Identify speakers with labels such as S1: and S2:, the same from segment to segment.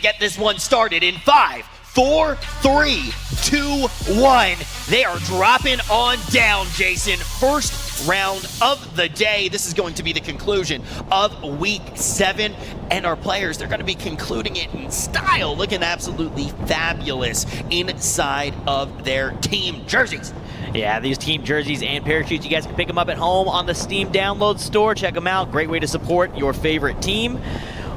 S1: Get this one started in 5, 4, 3, 2, 1. They are dropping on down, Jason. First round of the day. This is going to be the conclusion of week 7. And our players, they're going to be concluding it in style, looking absolutely fabulous inside of their team jerseys.
S2: Yeah, these team jerseys and parachutes, you guys can pick them up at home on the Steam download store. Check them out. Great way to support your favorite team.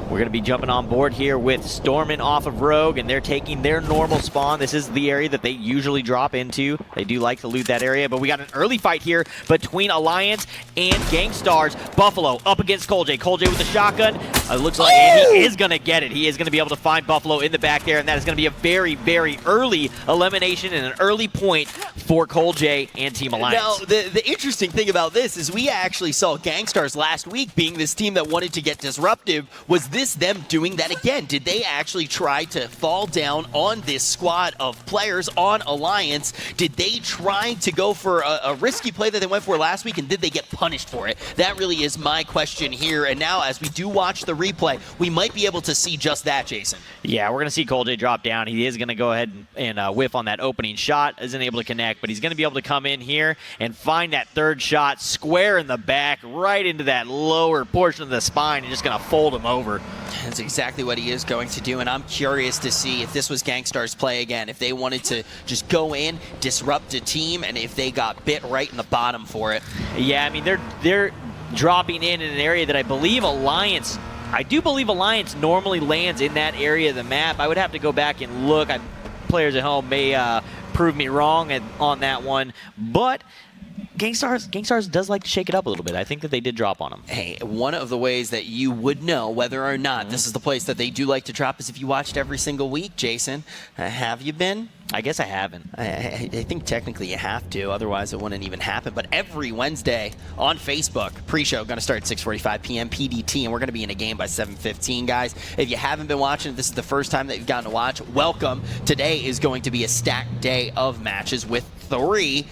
S2: We're going to be jumping on board here with Stormin off of Rogue, and they're taking their normal spawn. This is the area that they usually drop into. They do like to loot that area, but we got an early fight here between Alliance and Gangstars. Buffalo up against Cole-J. Cole-J with the shotgun. It looks like and he is going to get it. He is going to be able to find Buffalo in the back there, and that is going to be a very, very early elimination and an early point for Cole-J and Team Alliance.
S1: Now, the interesting thing about this is we actually saw Gangstars last week being this team that wanted to get disruptive. Was this them doing that again? Did they actually try to fall down on this squad of players on Alliance? Did they try to go for a risky play that they went for last week, and did they get punished for it? That really is my question here. And now, as we do watch the replay, we might be able to see just that, Jason.
S2: Yeah, we're going to see Cole-J drop down. He is going to go ahead and whiff on that opening shot. Isn't able to connect, but he's going to be able to come in here and find that third shot square in the back, right into that lower portion of the spine, and just going to fold him over.
S1: That's exactly what he is going to do, and I'm curious to see if this was Gangstars' play again, if they wanted to just go in, disrupt a team, and if they got bit right in the bottom for it.
S2: Yeah, I mean, they're dropping in an area that I do believe Alliance normally lands in that area of the map. I would have to go back and look. Players at home may prove me wrong on that one, but Gangstars does like to shake it up a little bit. I think that they did drop on them.
S1: Hey, one of the ways that you would know whether or not this is the place that they do like to drop is if you watched every single week, Jason. Have you been?
S2: I guess I haven't.
S1: I think technically you have to, otherwise it wouldn't even happen. But every Wednesday on Facebook, pre-show, going to start at 6:45 p.m. PDT, and we're going to be in a game by 7:15, guys. If you haven't been watching, if this is the first time that you've gotten to watch, welcome. Today is going to be a stacked day of matches with 3.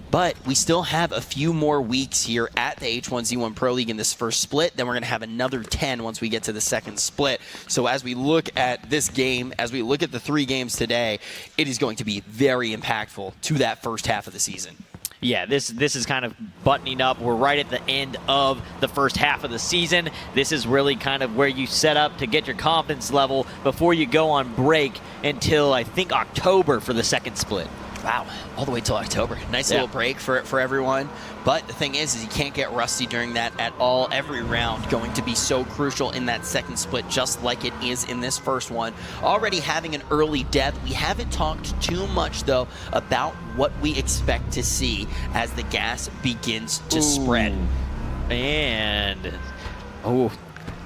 S1: But we still have a few more weeks here at the H1Z1 Pro League in this first split. Then we're going to have another 10 once we get to the second split. So as we look at this game, as we look at the 3 games today, it is going to be very impactful to that first half of the season.
S2: Yeah, this is kind of buttoning up. We're right at the end of the first half of the season. This is really kind of where you set up to get your confidence level before you go on break until, I think, October for the second split.
S1: Wow, all the way till October. Nice little break for everyone. But the thing is you can't get rusty during that at all. Every round going to be so crucial in that second split, just like it is in this first one. Already having an early death. We haven't talked too much, though, about what we expect to see as the gas begins to spread.
S2: And,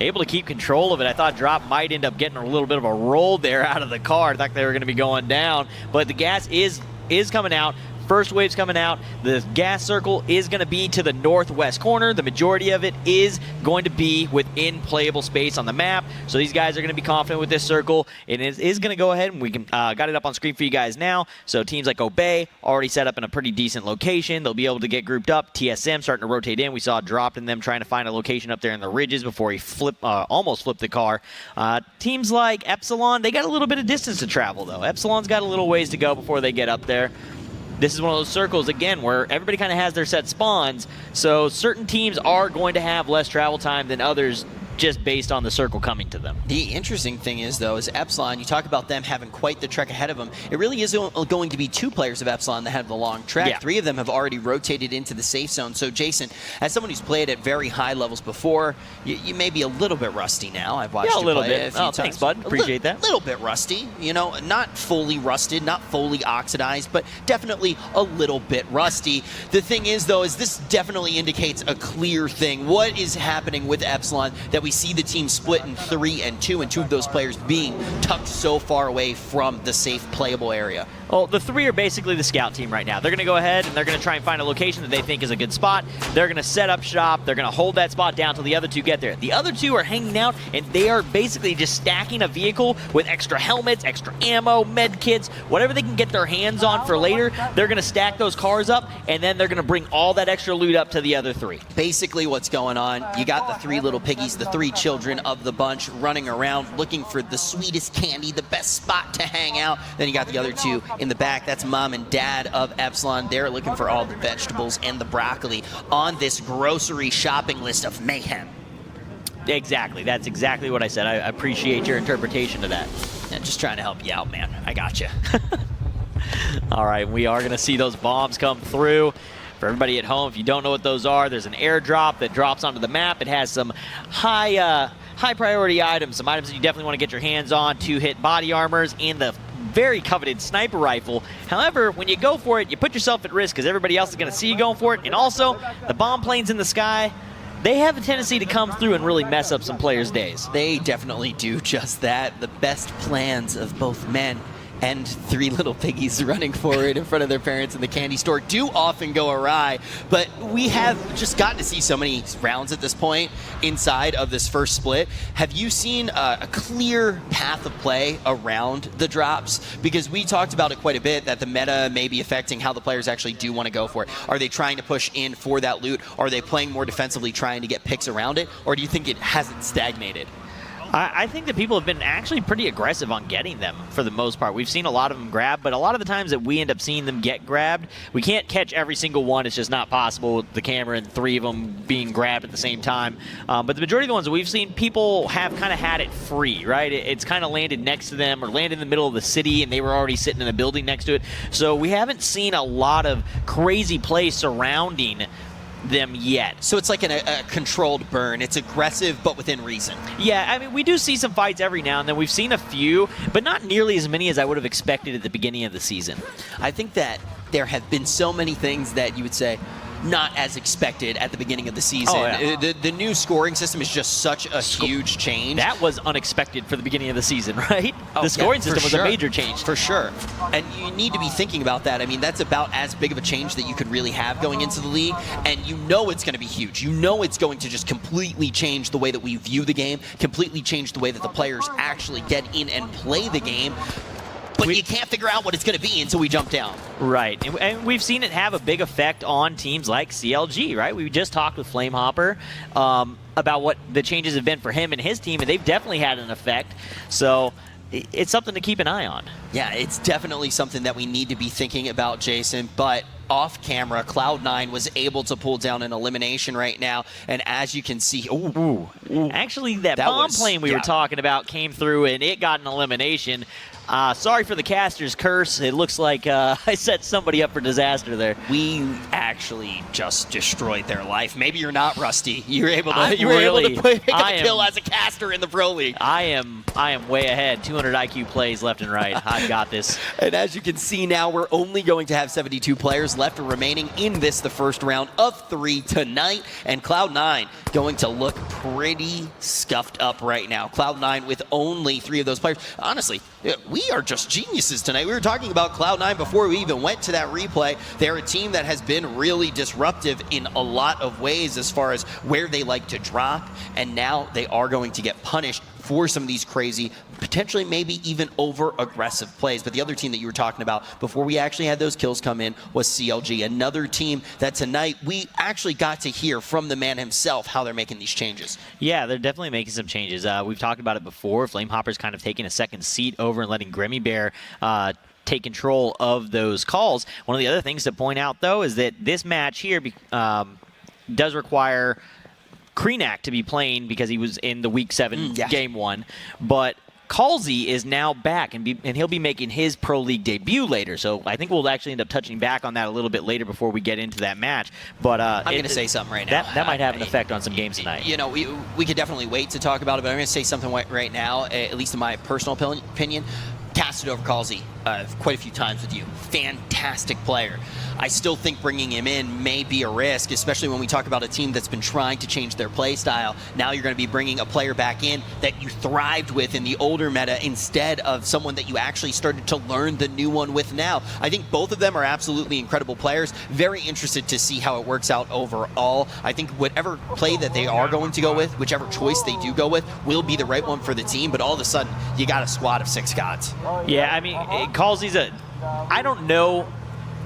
S2: able to keep control of it. I thought Drop might end up getting a little bit of a roll there out of the car. I thought they were going to be going down, but the gas is coming out. First wave's coming out. The gas circle is going to be to the northwest corner. The majority of it is going to be within playable space on the map. So these guys are going to be confident with this circle. It is going to go ahead, and we can got it up on screen for you guys now. So teams like Obey already set up in a pretty decent location. They'll be able to get grouped up. TSM starting to rotate in. We saw Drop in them trying to find a location up there in the ridges before he almost flipped the car. Teams like Epsilon, they got a little bit of distance to travel, though. Epsilon's got a little ways to go before they get up there. This is one of those circles, again, where everybody kind of has their set spawns, so certain teams are going to have less travel time than others just based on the circle coming to them.
S1: The interesting thing is, though, is Epsilon, you talk about them having quite the trek ahead of them. It really is going to be 2 players of Epsilon that have the long trek. Yeah. 3 of them have already rotated into the safe zone. So, Jason, as someone who's played at very high levels before, you may be a little bit rusty now. I've watched you play it a few times.
S2: Thanks, bud. Appreciate that.
S1: A little bit rusty. You know, not fully rusted, not fully oxidized, but definitely a little bit rusty. The thing is, though, is this definitely indicates a clear thing. What is happening with Epsilon that we see the team split in 3 and 2, and 2 of those players being tucked so far away from the safe playable area?
S2: Well, the 3 are basically the scout team right now. They're going to go ahead and they're going to try and find a location that they think is a good spot. They're going to set up shop. They're going to hold that spot down until the other 2 get there. The other 2 are hanging out, and they are basically just stacking a vehicle with extra helmets, extra ammo, med kits, whatever they can get their hands on for later. They're going to stack those cars up, and then they're going to bring all that extra loot up to the other 3.
S1: Basically what's going on, you got the 3 little piggies, the three children of the bunch running around looking for the sweetest candy, the best spot to hang out. Then you got the other two in the back. That's mom and dad of Epsilon. They're looking for all the vegetables and the broccoli on this grocery shopping list of mayhem.
S2: Exactly. That's exactly what I said. I appreciate your interpretation of that.
S1: Yeah, just trying to help you out, man. I got you.
S2: All right, we are going to see those bombs come through. For everybody at home, if you don't know what those are, there's an airdrop that drops onto the map. It has some high priority items, some items that you definitely want to get your hands on to hit body armors and the very coveted sniper rifle. However, when you go for it, you put yourself at risk because everybody else is going to see you going for it. And also, the bomb planes in the sky, they have a tendency to come through and really mess up some players' days.
S1: They definitely do just that. The best plans of both men and three little piggies running forward in front of their parents in the candy store do often go awry, but we have just gotten to see so many rounds at this point inside of this first split. Have you seen a clear path of play around the drops? Because we talked about it quite a bit, that the meta may be affecting how the players actually do want to go for it. Are they trying to push in for that loot? Are they playing more defensively, trying to get picks around it? Or do you think it hasn't stagnated?
S2: I think that people have been actually pretty aggressive on getting them for the most part. We've seen a lot of them grab, but a lot of the times that we end up seeing them get grabbed, we can't catch every single one. It's just not possible with the camera and three of them being grabbed at the same time. But the majority of the ones that we've seen, people have kind of had it free, right? It's kind of landed next to them or landed in the middle of the city, and they were already sitting in a building next to it. So we haven't seen a lot of crazy play surrounding them yet.
S1: So it's like a controlled burn. It's aggressive, but within reason.
S2: Yeah, I mean, we do see some fights every now and then. We've seen a few, but not nearly as many as I would have expected at the beginning of the season.
S1: I think that there have been so many things that you would say, not as expected at the beginning of the season.
S2: Oh, yeah.
S1: The new scoring system is just such a huge change.
S2: That was unexpected for the beginning of the season, right? The scoring system was a major change.
S1: For sure. And you need to be thinking about that. I mean, that's about as big of a change that you could really have going into the league. And you know it's going to be huge. You know it's going to just completely change the way that we view the game, completely change the way that the players actually get in and play the game. But you can't figure out what it's going to be until we jump down.
S2: Right. And we've seen it have a big effect on teams like CLG, right? We just talked with Flamehopper about what the changes have been for him and his team, and they've definitely had an effect. So it's something to keep an eye on.
S1: Yeah, it's definitely something that we need to be thinking about, Jason. But off camera, Cloud9 was able to pull down an elimination right now. And as you can see,
S2: actually, that bomb plane we were talking about came through, and it got an elimination. Sorry for the caster's curse. It looks like I set somebody up for disaster there.
S1: We actually just destroyed their life. Maybe you're not Rusty. You were able to, pick up a kill as a caster in the Pro League.
S2: I am way ahead. 200 IQ plays left and right. I've got this.
S1: And as you can see now, we're only going to have 72 players left remaining in this, the first round of 3 tonight. And Cloud9 going to look pretty scuffed up right now. Cloud9 with only 3 of those players. Honestly, we are just geniuses tonight. We were talking about Cloud9 before we even went to that replay. They're a team that has been really disruptive in a lot of ways as far as where they like to drop, and now they are going to get punished for some of these crazy, potentially maybe even over-aggressive plays. But the other team that you were talking about before we actually had those kills come in was CLG, another team that tonight we actually got to hear from the man himself how they're making these changes.
S2: Yeah, they're definitely making some changes. We've talked about it before. Flamehopper's kind of taking a second seat over and letting Grimmy Bear take control of those calls. One of the other things to point out, though, is that this match here does require Kreenak to be playing because he was in the Week 7 Game 1. But Calzy is now back, and he'll be making his Pro League debut later. So I think we'll actually end up touching back on that a little bit later before we get into that match. But
S1: I'm going to say something right now.
S2: That might have an effect on some games tonight.
S1: You know, we could definitely wait to talk about it, but I'm going to say something right now, at least in my personal opinion. Casted over Calzy quite a few times with you. Fantastic player. I still think bringing him in may be a risk, especially when we talk about a team that's been trying to change their play style. Now you're going to be bringing a player back in that you thrived with in the older meta instead of someone that you actually started to learn the new one with now. I think both of them are absolutely incredible players. Very interested to see how it works out overall. I think whatever play that they are going to go with, whichever choice they do go with, will be the right one for the team. But all of a sudden, you got a squad of 6 gods.
S2: Yeah, I mean, Calzy's I don't know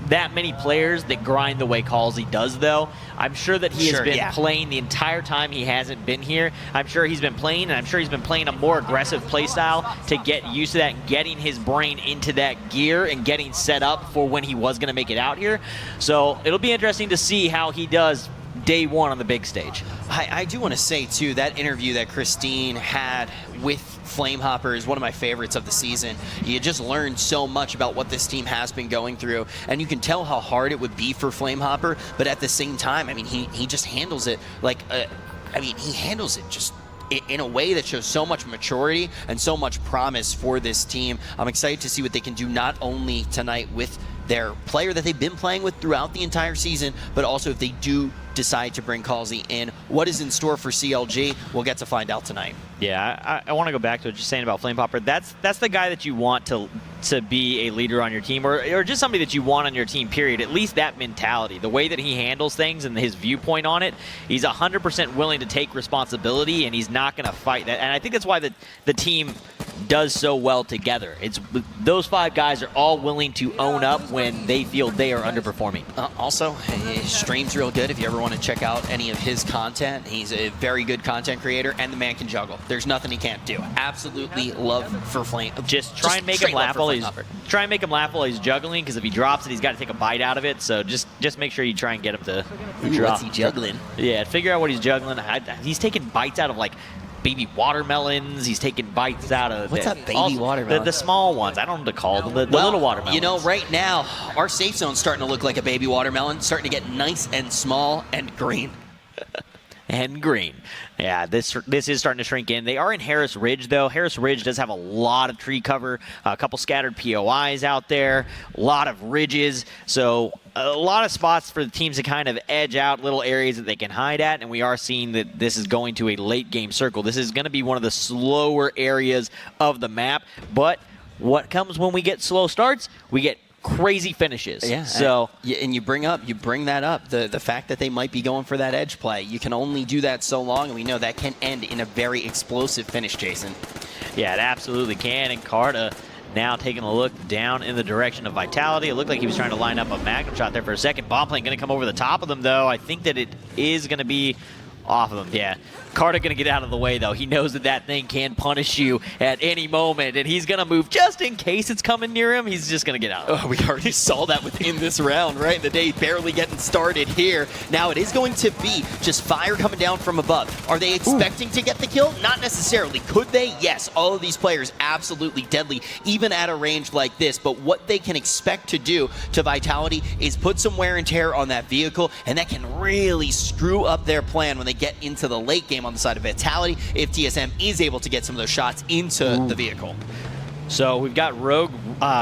S2: that many players that grind the way Calsey does, though. I'm sure that he has been playing the entire time he hasn't been here. I'm sure he's been playing, and I'm sure he's been playing a more aggressive play style to get used to that, and getting his brain into that gear and getting set up for when he was going to make it out here. So it'll be interesting to see how he does day one on the big stage.
S1: I do want to say, too, that interview that Christine had with Flamehopper is one of my favorites of the season. You just learned so much about what this team has been going through, and you can tell how hard it would be for Flamehopper, but at the same time, I mean, he just handles it like, he handles it just in a way that shows so much maturity and so much promise for this team. I'm excited to see what they can do, not only tonight with their player that they've been playing with throughout the entire season, but also if they do decide to bring Calsey in. What is in store for CLG? We'll get to find out tonight.
S2: Yeah, I want to go back to what you're saying about Flamehopper. That's the guy that you want to be a leader on your team, or just somebody that you want on your team, period. At least that mentality, the way that he handles things and his viewpoint on it, he's 100% willing to take responsibility, and he's not going to fight that. And I think that's why the team does so well together. It's those 5 guys are all willing to own up when they feel they are underperforming.
S1: Also, his stream's real good. If you ever want to check out any of his content, he's a very good content creator, and the man can juggle. There's nothing he can't do. Absolutely love for Flame.
S2: Just try and make him laugh while he's juggling, because if he drops it, he's got to take a bite out of it. So just make sure you try and get him to drop.
S1: What's he juggling?
S2: Yeah, figure out what he's juggling. He's taking bites out of like baby watermelons. He's taking bites out of
S1: what's that baby watermelon?
S2: The small ones. I don't know what to call them. The little watermelons.
S1: You know, right now our safe zone's starting to look like a baby watermelon, starting to get nice and small and green.
S2: And green. Yeah, this is starting to shrink in. They are in Harris Ridge, though. Harris Ridge does have a lot of tree cover, a couple scattered POIs out there, a lot of ridges. So a lot of spots for the teams to kind of edge out, little areas that they can hide at. And we are seeing that this is going to a late game circle. This is going to be one of the slower areas of the map. But what comes when we get slow starts? We get crazy finishes.
S1: Yeah.
S2: So
S1: and you bring that up, the fact that they might be going for that edge play. You can only do that so long, and we know that can end in a very explosive finish, Jason.
S2: Yeah, it absolutely can. And Carta now taking a look down in the direction of Vitality. It looked like he was trying to line up a Magnum shot there for a second. Bomb plane going to come over the top of them, though. I think that it is going to be off of him. Yeah. Carter going to get out of the way, though. He knows that thing can punish you at any moment, and he's going to move just in case it's coming near him. He's just going to get out.
S1: Oh, we already saw that within this round, right? The day barely getting started here. Now it is going to be just fire coming down from above. Are they expecting to get the kill? Not necessarily. Could they? Yes. All of these players absolutely deadly, even at a range like this. But what they can expect to do to Vitality is put some wear and tear on that vehicle, and that can really screw up their plan when they get into the late game on the side of Vitality, if TSM is able to get some of those shots into the vehicle.
S2: So we've got Rogue,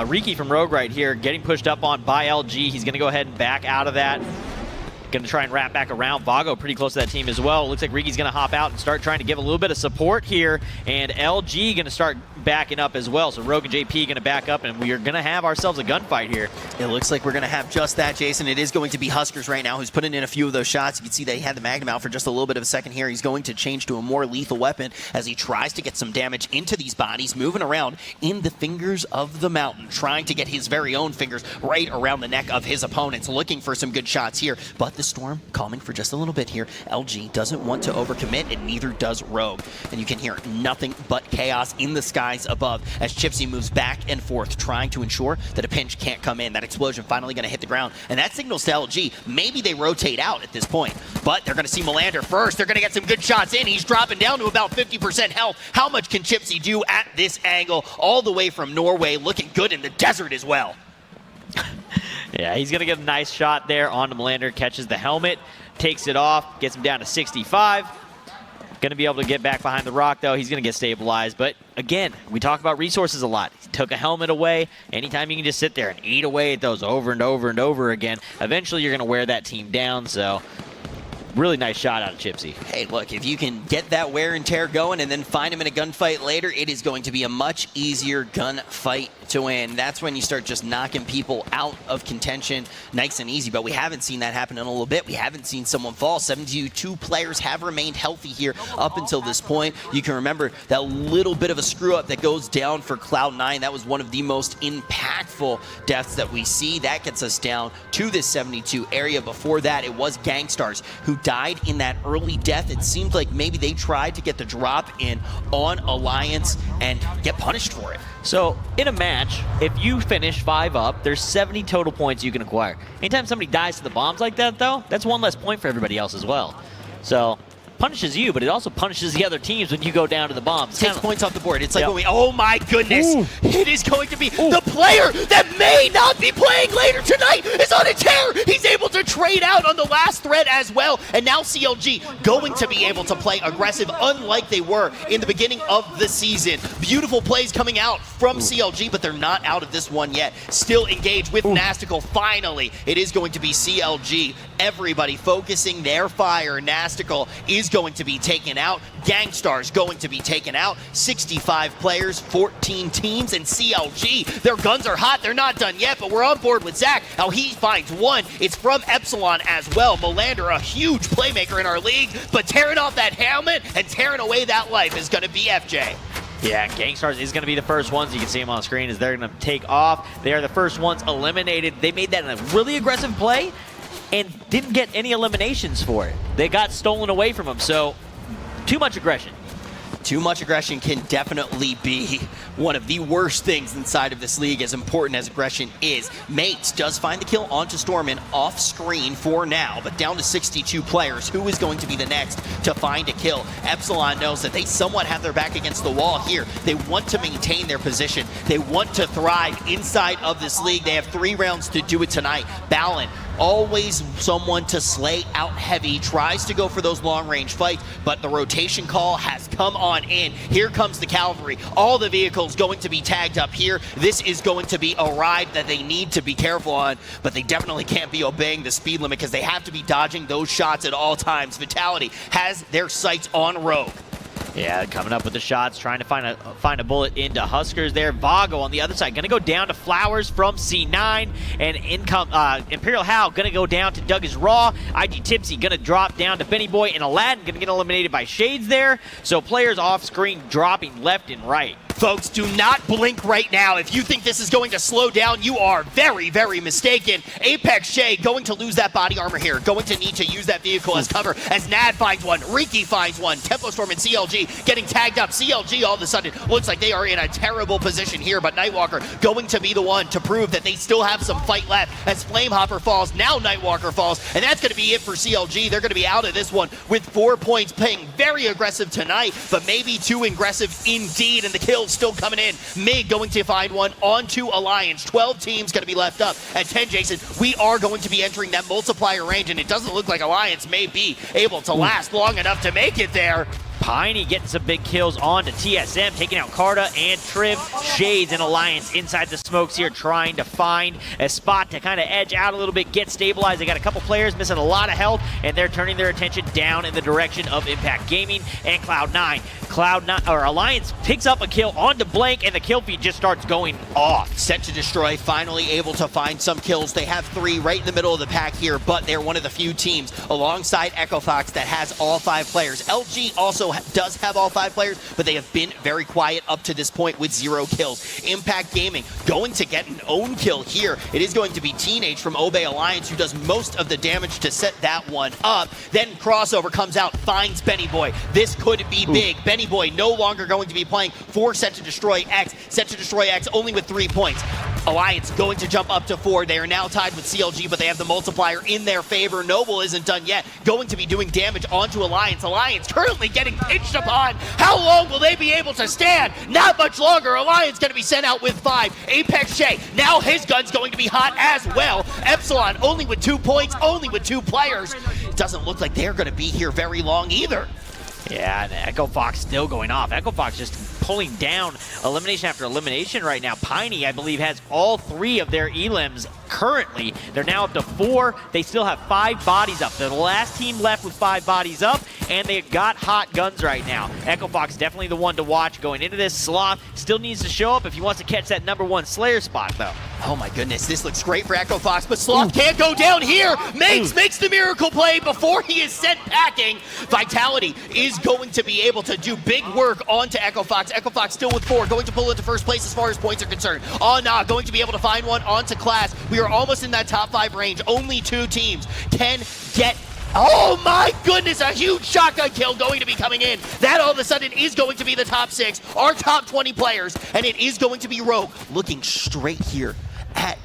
S2: Riki from Rogue right here getting pushed up on by LG. He's going to go ahead and back out of that. Going to try and wrap back around. Vago pretty close to that team as well. Looks like Riki's going to hop out and start trying to give a little bit of support here. And LG going to start backing up as well. So Rogue and JP going to back up, and we are going to have ourselves a gunfight here.
S1: It looks like we're going to have just that, Jason. It is going to be Huskers right now who's putting in a few of those shots. You can see that he had the Magnum out for just a little bit of a second here. He's going to change to a more lethal weapon as he tries to get some damage into these bodies, moving around in the fingers of the mountain, trying to get his very own fingers right around the neck of his opponents, looking for some good shots here. But the storm calming for just a little bit here. LG doesn't want to overcommit, and neither does Rogue. And you can hear nothing but chaos in the skies above as Chipsy moves back and forth, trying to ensure that a pinch can't come in. That explosion finally going to hit the ground, and that signals to LG. Maybe they rotate out at this point, but they're going to see Melander first. They're going to get some good shots in. He's dropping down to about 50% health. How much can Chipsy do at this angle, all the way from Norway, looking good in the desert as well?
S2: Yeah, he's going to get a nice shot there onto Melander, catches the helmet, takes it off, gets him down to 65. Going to be able to get back behind the rock, though. He's going to get stabilized. But, again, we talk about resources a lot. He took a helmet away. Anytime you can just sit there and eat away at those over and over and over again, eventually you're going to wear that team down. So really nice shot out of Chipsy.
S1: Hey, look, if you can get that wear and tear going and then find him in a gunfight later, it is going to be a much easier gunfight to win. That's when you start just knocking people out of contention nice and easy, but we haven't seen that happen in a little bit. We haven't seen someone fall. 72 players have remained healthy here up until this point. You can remember that little bit of a screw-up that goes down for Cloud9. That was one of the most impactful deaths that we see. That gets us down to this 72 area. Before that, it was Gangstars who died in that early death. It seemed like maybe they tried to get the drop in on Alliance and get punished for it.
S2: So, in a match, if you finish 5 up, there's 70 total points you can acquire. Anytime somebody dies to the bombs like that, though, that's one less point for everybody else as well. So, punishes you, but it also punishes the other teams when you go down to the bombs.
S1: Takes points off the board. It's like when we, oh my goodness, it is going to be the player that may not be playing later tonight is on a tear. He's able to trade out on the last thread as well, and now CLG going to be able to play aggressive unlike they were in the beginning of the season. Beautiful plays coming out from CLG, but they're not out of this one yet. Still engaged with Nastical. Finally, it is going to be CLG. Everybody focusing their fire. Nastical is going to be taken out. Gangstars going to be taken out. 65 players, 14 teams, and CLG. Their guns are hot. They're not done yet, but we're on board with Zach. How he finds one. It's from Epsilon as well. Melander, a huge playmaker in our league, but tearing off that helmet and tearing away that life is going to be FJ.
S2: Yeah, Gangstars is going to be the first ones. You can see them on screen as they're going to take off. They are the first ones eliminated. They made that in a really aggressive play and didn't get any eliminations for it. They got stolen away from them, so too much aggression.
S1: Too much aggression can definitely be one of the worst things inside of this league, as important as aggression is. Mates does find the kill onto Stormin off screen for now, but down to 62 players. Who is going to be the next to find a kill? Epsilon knows that they somewhat have their back against the wall here. They want to maintain their position. They want to thrive inside of this league. They have 3 rounds to do it tonight. Balin, always someone to slay out heavy, tries to go for those long-range fights, but the rotation call has come on in. Here comes the cavalry. All the vehicles going to be tagged up here. This is going to be a ride that they need to be careful on, but they definitely can't be obeying the speed limit because they have to be dodging those shots at all times. Vitality has their sights on Rogue.
S2: Yeah, coming up with the shots, trying to find a bullet into Huskers there. Vago on the other side, going to go down to Flowers from C9, and Imperial Hal going to go down to Doug is Raw. IG Tipsy going to drop down to Benny Boy, and Aladdin going to get eliminated by Shades there. So players off screen dropping left and right.
S1: Folks, do not blink right now. If you think this is going to slow down, you are very, very mistaken. Apex Shay going to lose that body armor here, going to need to use that vehicle as cover as Nad finds one, Riki finds one, Tempo Storm and CLG getting tagged up. CLG all of a sudden looks like they are in a terrible position here, but Nightwalker going to be the one to prove that they still have some fight left as Flamehopper falls, now Nightwalker falls, and that's going to be it for CLG. They're going to be out of this one with 4 points, playing very aggressive tonight, but maybe too aggressive indeed, and the kills still coming in. Mig going to find one onto Alliance. 12 teams going to be left up at 10, Jason. We are going to be entering that multiplier range, and it doesn't look like Alliance may be able to last long enough to make it there.
S2: Piney getting some big kills on to TSM, taking out Carta and Triv. Shades and Alliance inside the smokes here, trying to find a spot to kind of edge out a little bit, get stabilized. They got a couple players missing a lot of health, and they're turning their attention down in the direction of Impact Gaming and Cloud9. Alliance picks up a kill onto Blank, and the kill feed just starts going off.
S1: Set to Destroy finally able to find some kills. They have 3 right in the middle of the pack here, but they're one of the few teams alongside Echo Fox that has all 5 players. LG also does have all 5 players, but they have been very quiet up to this point with 0 kills. Impact Gaming going to get an own kill here. It is going to be Teenage from Obey Alliance who does most of the damage to set that one up. Then Crossover comes out, finds Benny Boy. This could be big. Benny Boy no longer going to be playing for Set to Destroy X. Set to Destroy X only with 3 points. Alliance going to jump up to 4. They are now tied with CLG, but they have the multiplier in their favor. Noble isn't done yet. Going to be doing damage onto Alliance. Alliance currently getting pinched upon. How long will they be able to stand? Not much longer. Alliance going to be sent out with 5. Apex Shay, now his gun's going to be hot as well. Epsilon only with 2 points, only with 2 players. It doesn't look like they're going to be here very long either.
S2: Yeah, and Echo Fox still going off. Echo Fox just pulling down elimination after elimination right now. Piney, I believe, has all 3 of their elims currently. They're now up to 4. They still have 5 bodies up. They're the last team left with 5 bodies up, and they've got hot guns right now. Echo Fox definitely the one to watch going into this. Sloth still needs to show up if he wants to catch that #1 Slayer spot, though.
S1: Oh my goodness, this looks great for Echo Fox, but Sloth can't go down here. Makes the miracle play before he is sent packing. Vitality is going to be able to do big work onto Echo Fox. Echo Fox still with 4, going to pull into first place as far as points are concerned. Oh, nah, going to be able to find one onto Class. We are almost in that top 5 range. Only 2 teams can get. Oh my goodness, a huge shotgun kill going to be coming in. That all of a sudden is going to be the top 6, our top 20 players, and it is going to be Rogue looking straight here at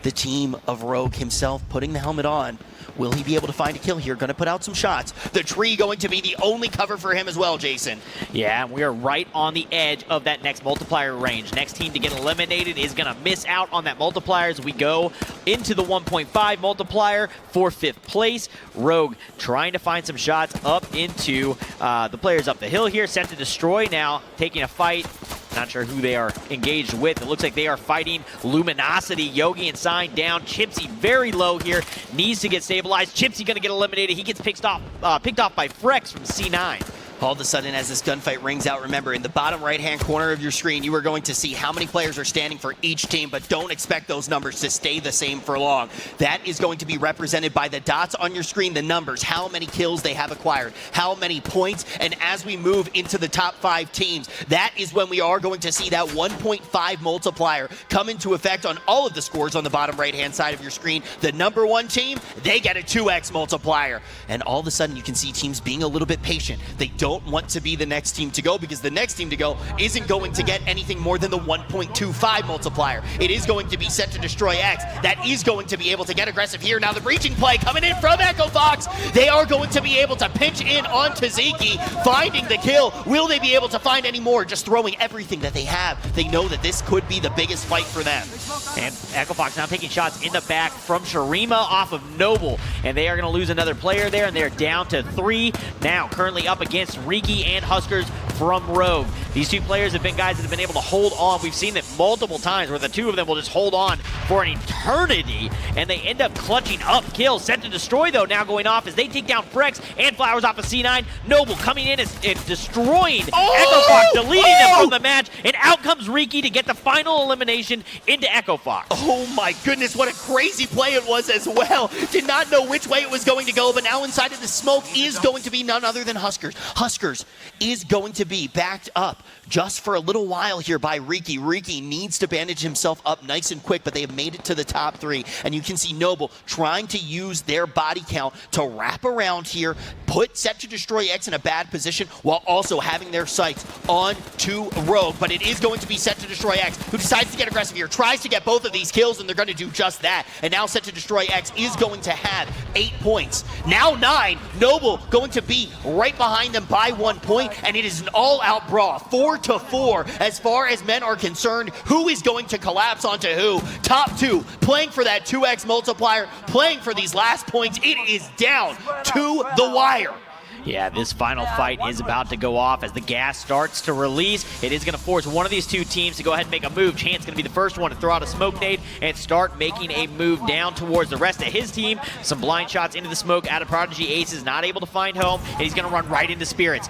S1: the team of Rogue himself, putting the helmet on. Will he be able to find a kill here? Going to put out some shots. The tree going to be the only cover for him as well, Jason.
S2: Yeah, we are right on the edge of that next multiplier range. Next team to get eliminated is going to miss out on that multiplier as we go into the 1.5 multiplier for 5th place. Rogue trying to find some shots up into the players up the hill here. Set to destroy now, taking a fight. Not sure who they are engaged with. It looks like they are fighting Luminosity. Yogi and Sign down. Chipsy very low here. Needs to get stabilized. Chipsy going to get eliminated. He gets picked off by Frex from C9.
S1: All of a sudden, as this gunfight rings out, remember, in the bottom right-hand corner of your screen, you are going to see how many players are standing for each team, but don't expect those numbers to stay the same for long. That is going to be represented by the dots on your screen, the numbers, how many kills they have acquired, how many points, and as we move into the top 5 teams, that is when we are going to see that 1.5 multiplier come into effect on all of the scores on the bottom right-hand side of your screen. The #1 team, they get a 2x multiplier. And all of a sudden, you can see teams being a little bit patient. They don't want to be the next team to go because the next team to go isn't going to get anything more than the 1.25 multiplier. It is going to be set to destroy X. That is going to be able to get aggressive here. Now the breaching play coming in from Echo Fox. They are going to be able to pinch in onto Ziki, finding the kill. Will they be able to find any more? Just throwing everything that they have. They know that this could be the biggest fight for them.
S2: And Echo Fox now taking shots in the back from Shurima off of Noble. And they are going to lose another player there, and they're down to 3. Now currently up against Riki and Huskers from Rogue. These 2 players have been guys that have been able to hold on. We've seen it multiple times where the 2 of them will just hold on for an eternity, and they end up clutching up kills. Set to destroy, though, now going off as they take down Frex and Flowers off of C9. Noble coming in and destroying Echo Fox, deleting them from the match, and out comes Riki to get the final elimination into Echo Fox.
S1: Oh my goodness, what a crazy play it was as well. Did not know which way it was going to go, but now inside of the smoke is going to be none other than Huskers. Huskers is going to be backed up just for a little while here by Riki. Riki needs to bandage himself up nice and quick, but they have made it to the top 3. And you can see Noble trying to use their body count to wrap around here, put Set to Destroy X in a bad position while also having their sights on to Rogue. But it is going to be Set to Destroy X who decides to get aggressive here, tries to get both of these kills, and they're going to do just that. And now Set to Destroy X is going to have 8 points. Now 9. Noble going to be right behind them by 1 point, and it is an all-out brawl, 4-4 as far as men are concerned. Who is going to collapse onto who? Top 2 playing for that 2x multiplier, playing for these last points. It is down to the wire.
S2: Yeah, this final fight is about to go off as the gas starts to release. It is going to force one of these 2 teams to go ahead and make a move. Chance going to be the first one to throw out a smoke nade and start making a move down towards the rest of his team. Some blind shots into the smoke out of Prodigy. Ace is not able to find home, and he's going to run right into Spirits.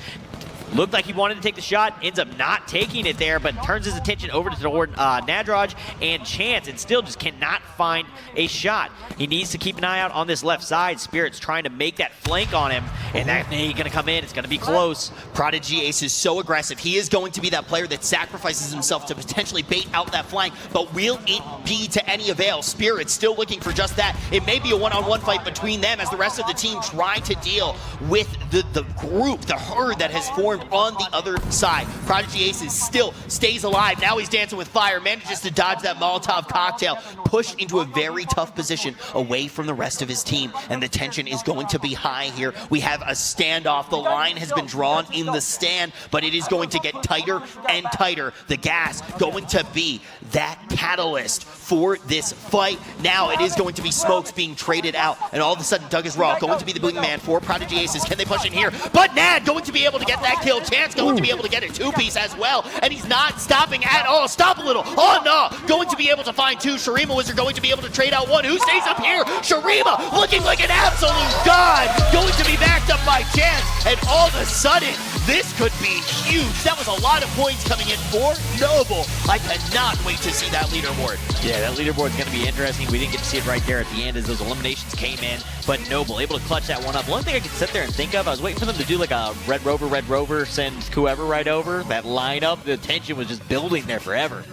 S2: Looked like he wanted to take the shot, ends up not taking it there, but turns his attention over toward Nadroj and Chance, and still just cannot find a shot. He needs to keep an eye out on this left side. Spirit's trying to make that flank on him, and that nade going to come in. It's going to be close.
S1: Prodigy Ace is so aggressive. He is going to be that player that sacrifices himself to potentially bait out that flank, but will it be to any avail? Spirit's still looking for just that. It may be a one-on-one fight between them as the rest of the team try to deal with the group, the herd that has formed on the other side. Prodigy Ace still stays alive. Now he's dancing with fire, manages to dodge that Molotov cocktail, pushed into a very tough position away from the rest of his team, and the tension is going to be high here. We have a standoff. The line has been drawn in the stand, but it is going to get tighter and tighter. The gas going to be that catalyst for this fight. Now it is going to be Smokes being traded out, and all of a sudden Doug is Raw going to be the boogeyman for Prodigy Aces. Can they push in here? But Nad going to be able to get that kill. kill chance, going to be able to get a two-piece as well, and he's not stopping at all. Stop a little. Oh, no. Going to be able to find two. Shurima Wizard going to be able to trade out one. Who stays up here? Shurima looking like an absolute god, going to be backed up by Chance, and all of a sudden, this could be huge. That was a lot of points coming in for Noble. I cannot wait to see that leaderboard.
S2: Yeah, that leaderboard is going to be interesting. We didn't get to see it right there at the end as those eliminations came in, but Noble able to clutch that one up. One thing I could sit there and think of, I was waiting for them to do like a Red Rover, send whoever right over. That lineup, the tension was just building there forever.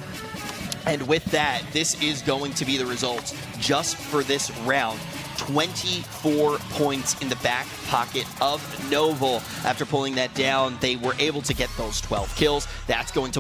S1: And with that, this is going to be the results just for this round. 24 points in the back pocket of Noble. After pulling that down, they were able to get those 12 kills. That's going to